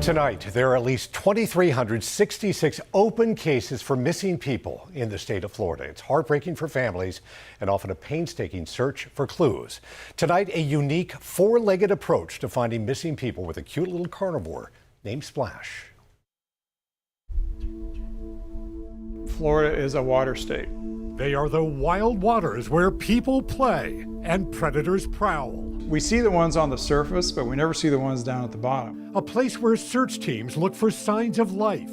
Tonight, there are at least 2,366 open cases for missing people in the state of Florida. It's heartbreaking for families and often a painstaking search for clues. Tonight, a unique four-legged approach to finding missing people with a cute little carnivore named Splash. Florida is a water state. They are the wild waters where people play and predators prowl. We see the ones on the surface, but we never see the ones down at the bottom. A place where search teams look for signs of life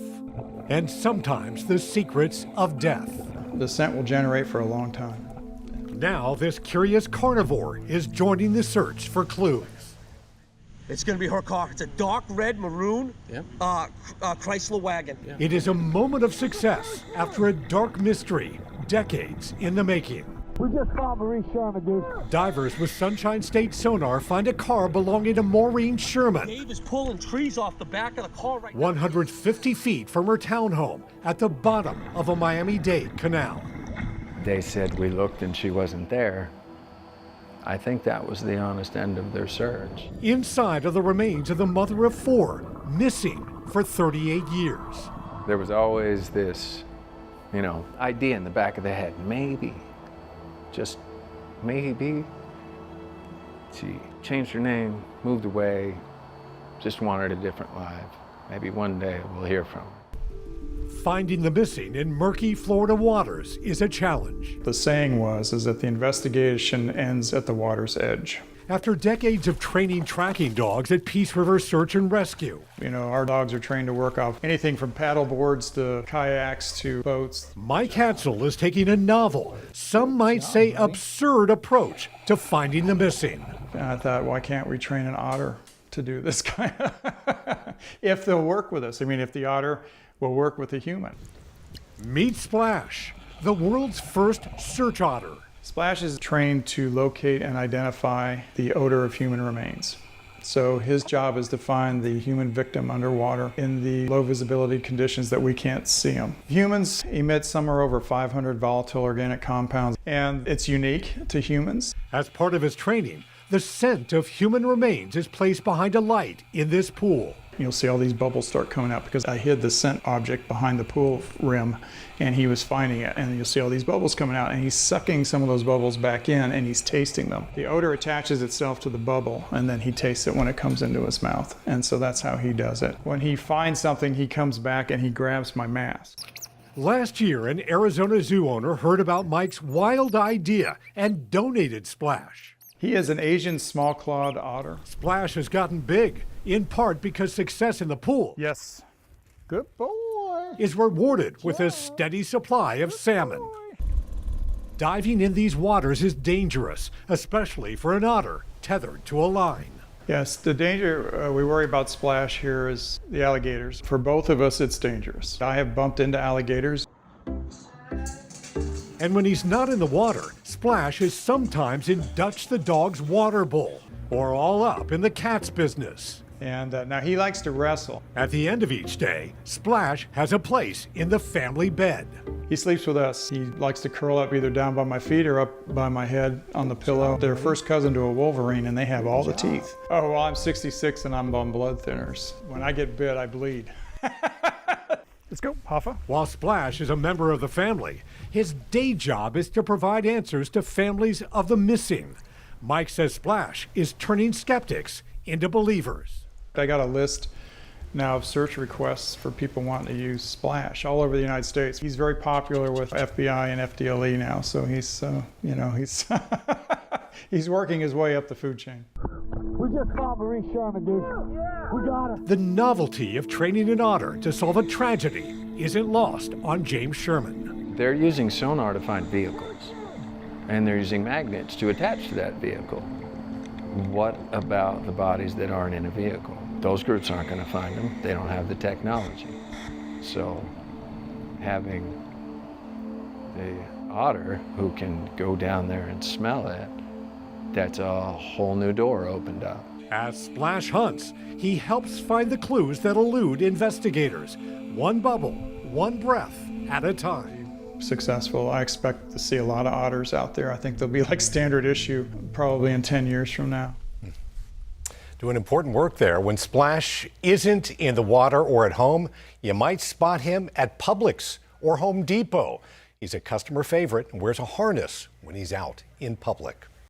and sometimes the secrets of death. The scent will generate for a long time. Now this curious carnivore is joining the search for clues. It's going to be her car. It's a dark red maroon Chrysler wagon. Yeah. It is a moment of success after a dark mystery, decades in the making. We just found Marie Sherman, dude. Divers with Sunshine State sonar find a car belonging to Maureen Sherman. Dave is pulling trees off the back of the car right now. 150 feet from her townhome at the bottom of a Miami-Dade canal. They said we looked and she wasn't there. I think that was the honest end of their search. Inside are the remains of the mother of four, missing for 38 years. There was always this, idea in the back of the head. Maybe, just maybe. She changed her name, moved away, just wanted a different life. Maybe one day we'll hear from her. Finding the missing in murky Florida waters is a challenge. The saying is that the investigation ends at the water's edge. After decades of training tracking dogs at Peace River Search and Rescue. Our dogs are trained to work off anything from paddle boards to kayaks to boats. Mike Hadsell is taking a novel, some might say absurd approach to finding the missing. And I thought, why can't we train an otter to do this kind of, if they'll work with us. If the otter will work with a human. Meet Splash, the world's first search otter. Splash is trained to locate and identify the odor of human remains. So his job is to find the human victim underwater in the low visibility conditions that we can't see them. Humans emit somewhere over 500 volatile organic compounds, and it's unique to humans. As part of his training, the scent of human remains is placed behind a light in this pool. You'll see all these bubbles start coming out because I hid the scent object behind the pool rim and he was finding it, and you'll see all these bubbles coming out and he's sucking some of those bubbles back in and he's tasting them. The odor attaches itself to the bubble and then he tastes it when it comes into his mouth, and so that's how he does it. When he finds something, he comes back and he grabs my mask. Last year, an Arizona zoo owner heard about Mike's wild idea and donated Splash. He is an Asian small-clawed otter. Splash has gotten big, in part because success in the pool. Yes. Good boy. Is rewarded with a steady supply of salmon. Diving in these waters is dangerous, especially for an otter tethered to a line. Yes, the danger we worry about Splash here is the alligators. For both of us, it's dangerous. I have bumped into alligators. And when he's not in the water, Splash is sometimes in Dutch the dog's water bowl, or all up in the cat's business. And now he likes to wrestle. At the end of each day, Splash has a place in the family bed. He sleeps with us. He likes to curl up either down by my feet or up by my head on the pillow. They're first cousin to a wolverine and they have all the teeth. Oh, well, I'm 66 and I'm on blood thinners. When I get bit, I bleed. Let's go, Hoffa. While Splash is a member of the family, his day job is to provide answers to families of the missing. Mike says Splash is turning skeptics into believers. I got a list now of search requests for people wanting to use Splash all over the United States. He's very popular with FBI and FDLE now, so he's, he's working his way up the food chain. We just found Marie Sherman, dude. We got her. The novelty of training an otter to solve a tragedy isn't lost on James Sherman. They're using sonar to find vehicles, and they're using magnets to attach to that vehicle. What about the bodies that aren't in a vehicle? Those groups aren't going to find them. They don't have the technology. So having the otter who can go down there and smell it, that's a whole new door opened up. As Splash hunts, he helps find the clues that elude investigators, one bubble, one breath at a time. Successful. I expect to see a lot of otters out there. I think they'll be like standard issue probably in 10 years from now. Doing important work there. When Splash isn't in the water or at home, you might spot him at Publix or Home Depot. He's a customer favorite and wears a harness when he's out in public.